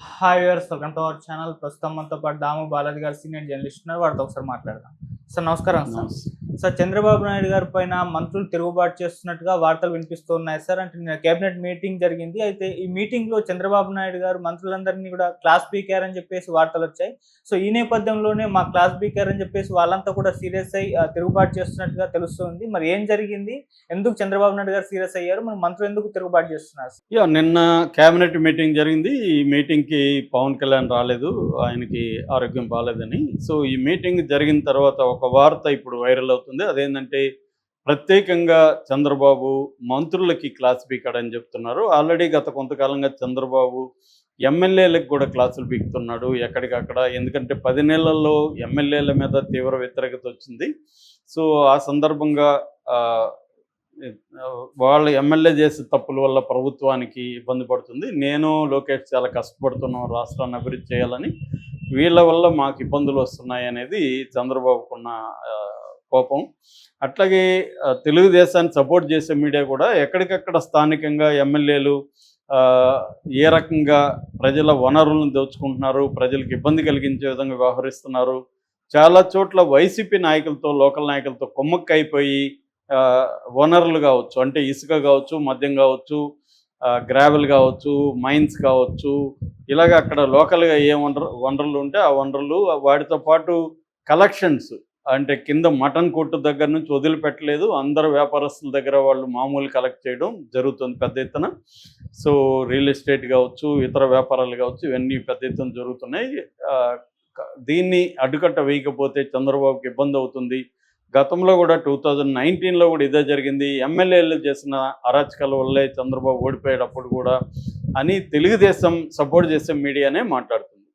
Hi viewers, welcome to our channel. ప్రస్తుతం మనతో పాటు దాము బాలాజీ గారు సీనియర్ జర్నలిస్ట్ ఉన్నారు. వారితో ఒకసారి మాట్లాడదాం. సార్ నమస్కారం. సార్ నమస్తే. సార్ చంద్రబాబు నాయుడు గారి పైన మంత్రులు తిరుగుబాటు చేస్తున్నట్టుగా వార్తలు వినిపిస్తూ ఉన్నాయి సార్. అంటే నిన్న కేబినెట్ మీటింగ్ జరిగింది. అయితే ఈ మీటింగ్ లో చంద్రబాబు నాయుడు గారు మంత్రులందరినీ కూడా క్లాస్ పీకారని చెప్పేసి వార్తలు వచ్చాయి. సో ఈ నేపథ్యంలోనే మా క్లాస్ పీకారని చెప్పేసి వాళ్ళంతా కూడా సీరియస్ అయ్యి తిరుగుబాటు చేస్తున్నట్టుగా తెలుస్తుంది. మరి ఏం జరిగింది? ఎందుకు చంద్రబాబు నాయుడు గారు సీరియస్ అయ్యారు? మరి మంత్రులు ఎందుకు తిరుగుబాటు చేస్తున్నారు? నిన్న కేబినెట్ మీటింగ్ జరిగింది. ఈ మీటింగ్కి పవన్ కళ్యాణ్ రాలేదు, ఆయనకి ఆరోగ్యం బాగాలేదని. సో ఈ మీటింగ్ జరిగిన తర్వాత ఒక వార్త ఇప్పుడు వైరల్ అవుతుంది. అదేంటంటే ప్రత్యేకంగా చంద్రబాబు మంత్రులకి క్లాస్ పీకాడని చెప్తున్నారు. ఆల్రెడీ గత కొంతకాలంగా చంద్రబాబు ఎమ్మెల్యేలకు కూడా క్లాసులు పీకుతున్నాడు ఎక్కడికక్కడ. ఎందుకంటే 10 నెలల్లో ఎమ్మెల్యేల మీద తీవ్ర వ్యతిరేకత వచ్చింది. సో ఆ సందర్భంగా వాళ్ళు ఎమ్మెల్యే చేసే తప్పుల వల్ల ప్రభుత్వానికి ఇబ్బంది పడుతుంది. నేను లోకేష్ చాలా కష్టపడుతున్నాం రాష్ట్రాన్ని అభివృద్ధి చేయాలని, వీళ్ళ వల్ల మాకు ఇబ్బందులు వస్తున్నాయి అనేది చంద్రబాబుకున్న కోపం. అట్లాగే తెలుగుదేశాన్ని సపోర్ట్ చేసే మీడియా కూడా ఎక్కడికక్కడ స్థానికంగా ఎమ్మెల్యేలు ఏ రకంగా ప్రజల వనరులను దోచుకుంటున్నారు, ప్రజలకు ఇబ్బంది కలిగించే విధంగా వ్యవహరిస్తున్నారు, చాలా చోట్ల వైసీపీ నాయకులతో లోకల్ నాయకులతో కొమ్మక్కైపోయి వనరులు కావచ్చు, అంటే ఇసుక కావచ్చు, మద్యం కావచ్చు, గ్రావెల్ కావచ్చు, మైన్స్ కావచ్చు, ఇలాగ అక్కడ లోకల్గా ఏ వనరులు ఉంటే ఆ వనరులు, వాటితో పాటు కలెక్షన్స్, అంటే కింద మటన్ కొట్టు దగ్గర నుంచి వదిలిపెట్టలేదు. అందరు వ్యాపారస్తుల దగ్గర వాళ్ళు మామూలు కలెక్ట్ చేయడం జరుగుతుంది పెద్ద ఎత్తున. సో రియల్ ఎస్టేట్ కావచ్చు, ఇతర వ్యాపారాలు కావచ్చు, ఇవన్నీ పెద్ద ఎత్తున జరుగుతున్నాయి. దీన్ని అడ్డుకట్ట వేయకపోతే చంద్రబాబుకి ఇబ్బంది అవుతుంది. గతంలో కూడా 2019లో కూడా ఇదే జరిగింది. ఎమ్మెల్యేలు చేసిన అరాచకాల వల్లే చంద్రబాబు ఓడిపోయేటప్పుడు కూడా అని తెలుగుదేశం సపోర్ట్ చేసే మీడియానే మాట్లాడుతుంది.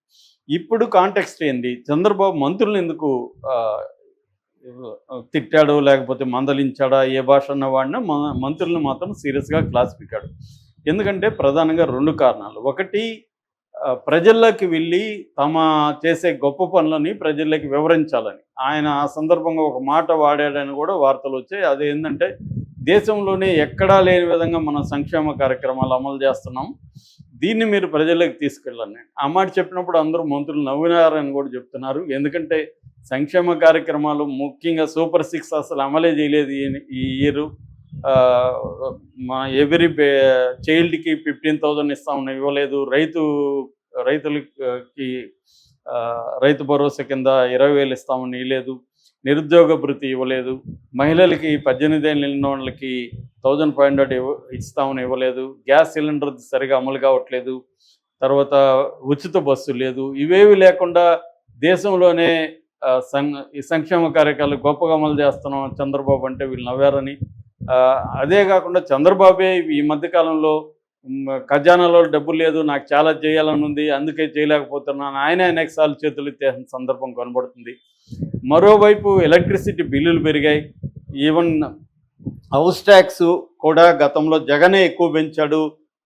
ఇప్పుడు కాంటెక్స్ట్ ఏంది? చంద్రబాబు మంత్రులను ఎందుకు తిట్టాడు, లేకపోతే మందలించాడా, ఏ భాష అన్నవాడినా మంత్రులను మాత్రం సీరియస్గా క్లాస్ పీకాడు. ఎందుకంటే ప్రధానంగా 2 కారణాలు. ఒకటి, ప్రజల్లోకి వెళ్ళి తమ చేసే గొప్ప పనులని ప్రజల్లోకి వివరించాలని ఆయన ఆ సందర్భంగా ఒక మాట వాడాడని కూడా వార్తలు వచ్చాయి. అదేంటంటే దేశంలోనే ఎక్కడా లేని విధంగా మనం సంక్షేమ కార్యక్రమాలు అమలు చేస్తున్నాం, దీన్ని మీరు ప్రజల్లోకి తీసుకెళ్ళాలని. ఆ మాట చెప్పినప్పుడు అందరూ మంత్రులు నవ్వినారని కూడా చెప్తున్నారు. ఎందుకంటే సంక్షేమ కార్యక్రమాలు ముఖ్యంగా సూపర్ 6 అసలు అమలే చేయలేదు ఈ ఇయర్. మా ఎవ్రీ చైల్డ్కి 15,000 ఇస్తామని ఇవ్వలేదు. రైతులకి రైతు భరోసా కింద 20,000 ఇస్తామని ఇవ్వలేదు. నిరుద్యోగ భృతి ఇవ్వలేదు. మహిళలకి 18 ఏళ్ళు నిండిన వాళ్ళకి 1,500 ఇస్తామని ఇవ్వలేదు. గ్యాస్ సిలిండర్ సరిగా అమలు కావట్లేదు. తర్వాత ఉచిత బస్సు లేదు. ఇవేవి లేకుండా దేశంలోనే ఈ సంక్షేమ కార్యక్రమాలు గొప్పగా అమలు చేస్తున్నాం చంద్రబాబు అంటే వీళ్ళు నవ్వారని. అదే కాకుండా చంద్రబాబే ఈ మధ్యకాలంలో ఖజానాలో డబ్బులు లేదు, నాకు చాలా చేయాలని ఉంది, అందుకే చేయలేకపోతున్నాను, ఆయన అనేకసార్లు చేతులు ఎత్తేసిన సందర్భం కనబడుతుంది. మరోవైపు ఎలక్ట్రిసిటీ బిల్లులు పెరిగాయి. ఈవెన్ హౌస్ ట్యాక్స్ కూడా గతంలో జగనే ఎక్కువ పెంచాడు,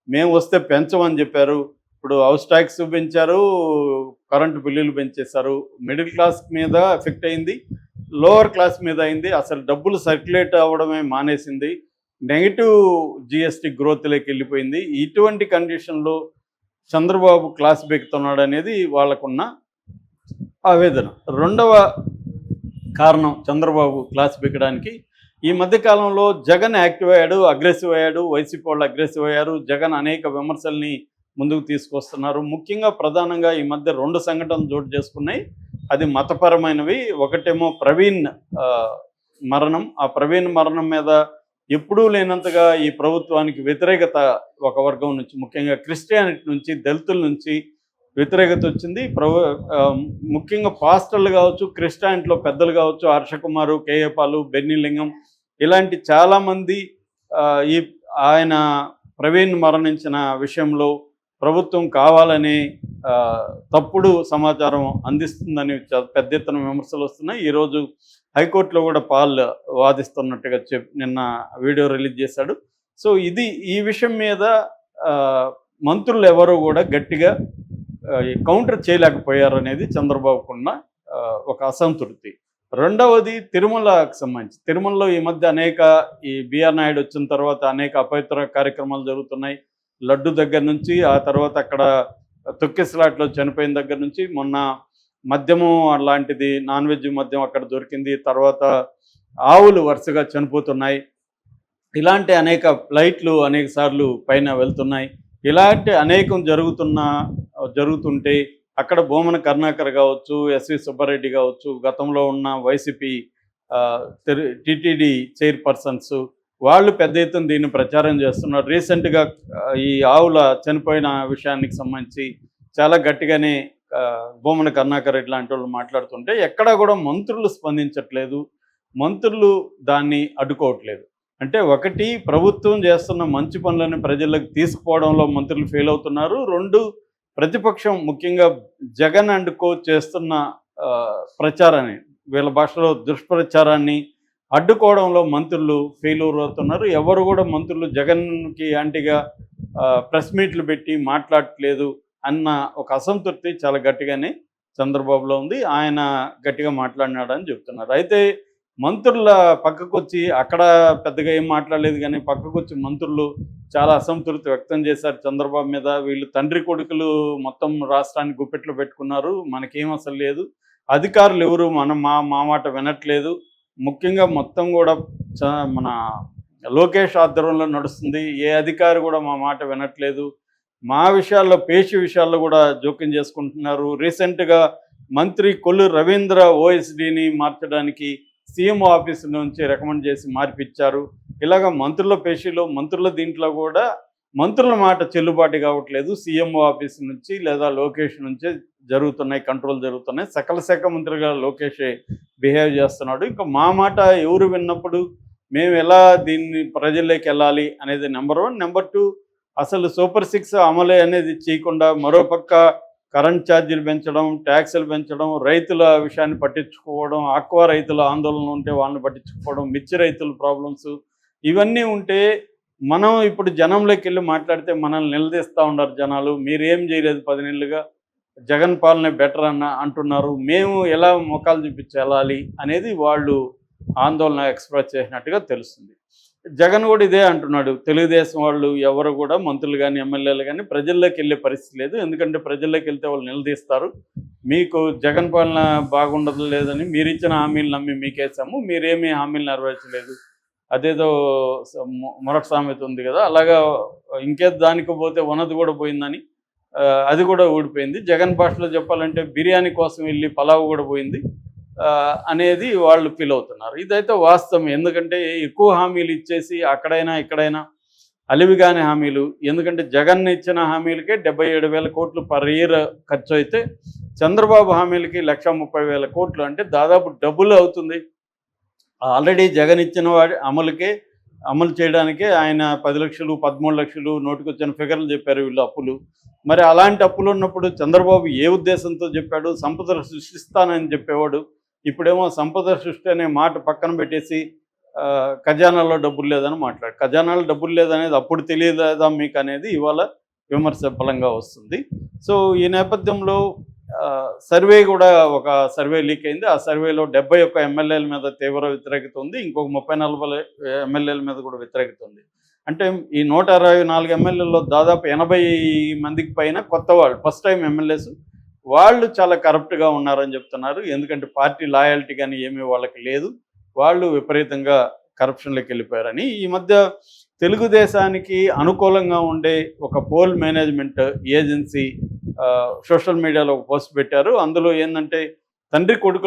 మేము వస్తే పెంచమని చెప్పారు. ఇప్పుడు హౌస్ ట్యాక్స్ పెంచారు, కరెంటు బిల్లులు పెంచేశారు. మిడిల్ క్లాస్ మీద ఎఫెక్ట్ అయింది, లోవర్ క్లాస్ మీద అయింది. అసలు డబ్బులు సర్క్యులేట్ అవ్వడమే మానేసింది. నెగిటివ్ జిఎస్టీ గ్రోత్లోకి వెళ్ళిపోయింది. ఇటువంటి కండిషన్లో చంద్రబాబు క్లాస్ బెక్కుతున్నాడు అనేది వాళ్ళకున్న ఆవేదన. రెండవ కారణం చంద్రబాబు క్లాస్ బెక్కడానికి, ఈ మధ్యకాలంలో జగన్ యాక్టివ్ అయ్యాడు, అగ్రెసివ్ అయ్యాడు, వైసీపీ వాళ్ళు అగ్రెసివ్ అయ్యారు. జగన్ అనేక విమర్శల్ని ముందుకు తీసుకొస్తున్నారు. ముఖ్యంగా ప్రధానంగా ఈ మధ్య 2 సంఘటనలు చోటు చేసుకున్నాయి. అది మతపరమైనవి. ఒకటేమో ప్రవీణ్ మరణం. ఆ ప్రవీణ్ మరణం మీద ఎప్పుడూ లేనంతగా ఈ ప్రభుత్వానికి వ్యతిరేకత ఒక వర్గం నుంచి, ముఖ్యంగా క్రిస్టియానిటీ నుంచి, దళితుల నుంచి వ్యతిరేకత వచ్చింది. ముఖ్యంగా పాస్టర్లు కావచ్చు, క్రిస్టియానిటీలో పెద్దలు కావచ్చు, హర్షకుమారు, కేఏ పాలు, బెన్నీలింగం, ఇలాంటి చాలామంది ఈ ఆయన ప్రవీణ్ మరణించిన విషయంలో ప్రభుత్వం కావాలని తప్పుడు సమాచారం అందిస్తుందని పెద్ద ఎత్తున విమర్శలు వస్తున్నాయి. ఈరోజు హైకోర్టులో కూడా పాల్ వాదిస్తున్నట్టుగా నిన్న వీడియో రిలీజ్ చేశాడు. సో ఈ విషయం మీద మంత్రులు ఎవరు కూడా గట్టిగా కౌంటర్ చేయలేకపోయారు అనేది చంద్రబాబుకున్న ఒక అసంతృప్తి. రెండవది తిరుమలకు సంబంధించి, తిరుమలలో ఈ మధ్య అనేక ఈ బిఆర్ నాయుడు వచ్చిన తర్వాత అనేక అపవిత్ర కార్యక్రమాలు జరుగుతున్నాయి. లడ్డు దగ్గర నుంచి ఆ తర్వాత అక్కడ తొక్కిసలాట్లో చనిపోయిన దగ్గర నుంచి మొన్న మద్యము అలాంటిది నాన్ వెజ్ మద్యం అక్కడ దొరికింది. తర్వాత ఆవులు వరుసగా చనిపోతున్నాయి. ఇలాంటి అనేక ఫ్లైట్లు అనేక సార్లు పైన వెళ్తున్నాయి. ఇలాంటి అనేకం జరుగుతుంటే అక్కడ భూమన కరుణాకర్ కావచ్చు, ఎస్వి సుబ్బారెడ్డి కావచ్చు, గతంలో ఉన్న వైసీపీ టిటిడి చైర్పర్సన్స్ వాళ్ళు పెద్ద ఎత్తున దీన్ని ప్రచారం చేస్తున్నారు. రీసెంట్గా ఈ ఆవుల చనిపోయిన విషయానికి సంబంధించి చాలా గట్టిగానే భూమన కరుణాకర్ రెడ్డి లాంటి వాళ్ళు మాట్లాడుతుంటే ఎక్కడా కూడా మంత్రులు స్పందించట్లేదు, మంత్రులు దాన్ని అడ్డుకోవట్లేదు. అంటే ఒకటి, ప్రభుత్వం చేస్తున్న మంచి పనులను ప్రజలకు తీసుకుపోవడంలో మంత్రులు ఫెయిల్ అవుతున్నారు. రెండు, ప్రతిపక్షం ముఖ్యంగా జగన్ అండ్ కో చేస్తున్న ప్రచారాన్ని, వీళ్ళ భాషలో దుష్ప్రచారాన్ని అడ్డుకోవడంలో మంత్రులు ఫెయిల్యూర్ అవుతున్నారు. ఎవరు కూడా మంత్రులు జగన్కి యాంటీగా ప్రెస్ మీట్లు పెట్టి మాట్లాడట్లేదు అన్న ఒక అసంతృప్తి చాలా గట్టిగానే చంద్రబాబులో ఉంది. ఆయన గట్టిగా మాట్లాడినాడని చెప్తున్నారు. అయితే మంత్రుల పక్కకు వచ్చి అక్కడ పెద్దగా ఏం మాట్లాడలేదు, కానీ పక్కకు వచ్చి మంత్రులు చాలా అసంతృప్తి వ్యక్తం చేశారు చంద్రబాబు మీద. వీళ్ళు తండ్రి కొడుకులు మొత్తం రాష్ట్రాన్ని గుప్పెట్లో పెట్టుకున్నారు, మనకేం అసలు లేదు, అధికారులు ఎవరు మా మాట వినట్లేదు, ముఖ్యంగా మొత్తం కూడా మన లోకేష్ ఆధ్వర్యంలో నడుస్తుంది, ఏ అధికారి కూడా మా మాట వినట్లేదు, మా విషయాల్లో పేషి విషయాల్లో కూడా జోక్యం చేసుకుంటున్నారు. రీసెంట్గా మంత్రి కొల్లు రవీంద్ర ఓఎస్డీని మార్చడానికి సీఎం ఆఫీస్ నుంచి రికమెండ్ చేసి మార్పిచ్చారు. ఇలాగ మంత్రుల పేషీలో, మంత్రుల దీంట్లో కూడా మంత్రుల మాట చెల్లుబాటు కావట్లేదు. సీఎంఓ ఆఫీస్ నుంచి లేదా లోకేష్ నుంచే కంట్రోల్ జరుగుతున్నాయి. సకల శాఖ మంత్రిగా లోకేషే బిహేవ్ చేస్తున్నాడు. ఇంకా మా మాట ఎవరు విన్నప్పుడు మేము ఎలా దీన్ని ప్రజల్లోకి వెళ్ళాలి అనేది నెంబర్ 1. నెంబర్ 2, అసలు సూపర్ 6 అమలే అనేది చేయకుండా మరోపక్క కరెంట్ ఛార్జీలు పెంచడం, ట్యాక్సులు పెంచడం, రైతుల విషయాన్ని పట్టించుకోవడం, ఆక్వా రైతుల ఆందోళన ఉంటే వాళ్ళని పట్టించుకోవడం, మిర్చి రైతుల ప్రాబ్లమ్స్ ఇవన్నీ ఉంటే మనం ఇప్పుడు జనంలోకి వెళ్ళి మాట్లాడితే మనల్ని నిలదీస్తూ ఉన్నారు జనాలు. మీరేం చేయలేదు 10 నెలలుగా, జగన్ పాలనే బెటర్ అంటున్నారు, మేము ఎలా మొఖాలు చూపించి వెళ్ళాలి అనేది వాళ్ళు ఆందోళన ఎక్స్ప్రెస్ చేసినట్టుగా తెలుస్తుంది. జగన్ కూడా ఇదే అంటున్నాడు, తెలుగుదేశం వాళ్ళు ఎవరు కూడా మంత్రులు కానీ ఎమ్మెల్యేలు కానీ ప్రజల్లోకి వెళ్ళే పరిస్థితి లేదు, ఎందుకంటే ప్రజల్లోకి వెళ్తే వాళ్ళు నిలదీస్తారు, మీకు జగన్ పాలన బాగుండదు లేదని మీరు ఇచ్చిన హామీలు నమ్మి మీకేసాము, మీరేమీ హామీలు నెరవేర్చలేదు, అదేదో మొరటి సామెత ఉంది కదా, అలాగా ఇంకేదో దానికి పోతే ఉన్నది కూడా పోయిందని, అది కూడా ఊడిపోయింది. జగన్ భాషలో చెప్పాలంటే బిర్యానీ కోసం వెళ్ళి పలావ్ కూడా పోయింది అనేది వాళ్ళు ఫీల్ అవుతున్నారు. ఇదైతే వాస్తవం. ఎందుకంటే ఎక్కువ హామీలు ఇచ్చేసి అక్కడైనా ఇక్కడైనా అలివిగానే హామీలు, ఎందుకంటే జగన్ ఇచ్చిన హామీలకే 77,000 కోట్లు పర్ ఇయర్ ఖర్చు అయితే చంద్రబాబు హామీలకి 1,30,000 కోట్లు, అంటే దాదాపు డబుల్ అవుతుంది. ఆల్రెడీ జగన్ ఇచ్చిన అమలు చేయడానికే ఆయన 10 లక్షలు 13 లక్షలు నోటికొచ్చిన ఫిగర్లు చెప్పారు వీళ్ళు అప్పులు. మరి అలాంటి అప్పులు ఉన్నప్పుడు చంద్రబాబు ఏ ఉద్దేశంతో చెప్పాడు? సంపద సృష్టిస్తానని చెప్పేవాడు. ఇప్పుడేమో సంపద సృష్టి అనే మాట పక్కన పెట్టేసి ఖజానాలో డబ్బులు లేదని ఖజానాలో డబ్బులు లేదనేది అప్పుడు తెలియదా మీకు అనేది ఇవాళ విమర్శ బలంగా వస్తుంది. సో ఈ నేపథ్యంలో సర్వే కూడా ఒక సర్వే లీక్ అయింది. ఆ సర్వేలో 71 ఎమ్మెల్యేల మీద తీవ్ర వ్యతిరేకత ఉంది, ఇంకొక 30-40 ఎమ్మెల్యేల మీద కూడా వ్యతిరేకత ఉంది. అంటే ఈ 124 ఎమ్మెల్యేల్లో దాదాపు 80 మందికి పైన కొత్త వాళ్ళు, ఫస్ట్ టైం ఎమ్మెల్యేస్, వాళ్ళు చాలా కరప్ట్గా ఉన్నారని చెప్తున్నారు. ఎందుకంటే పార్టీ లాయల్టీ కానీ ఏమీ వాళ్ళకి లేదు, వాళ్ళు విపరీతంగా కరప్షన్లోకి వెళ్ళిపోయారని. ఈ మధ్య తెలుగుదేశానికి అనుకూలంగా ఉండే ఒక పోల్ మేనేజ్మెంట్ ఏజెన్సీ సోషల్ మీడియాలో ఒక పోస్ట్ పెట్టారు. అందులో ఏంటంటే తండ్రి కొడుకులు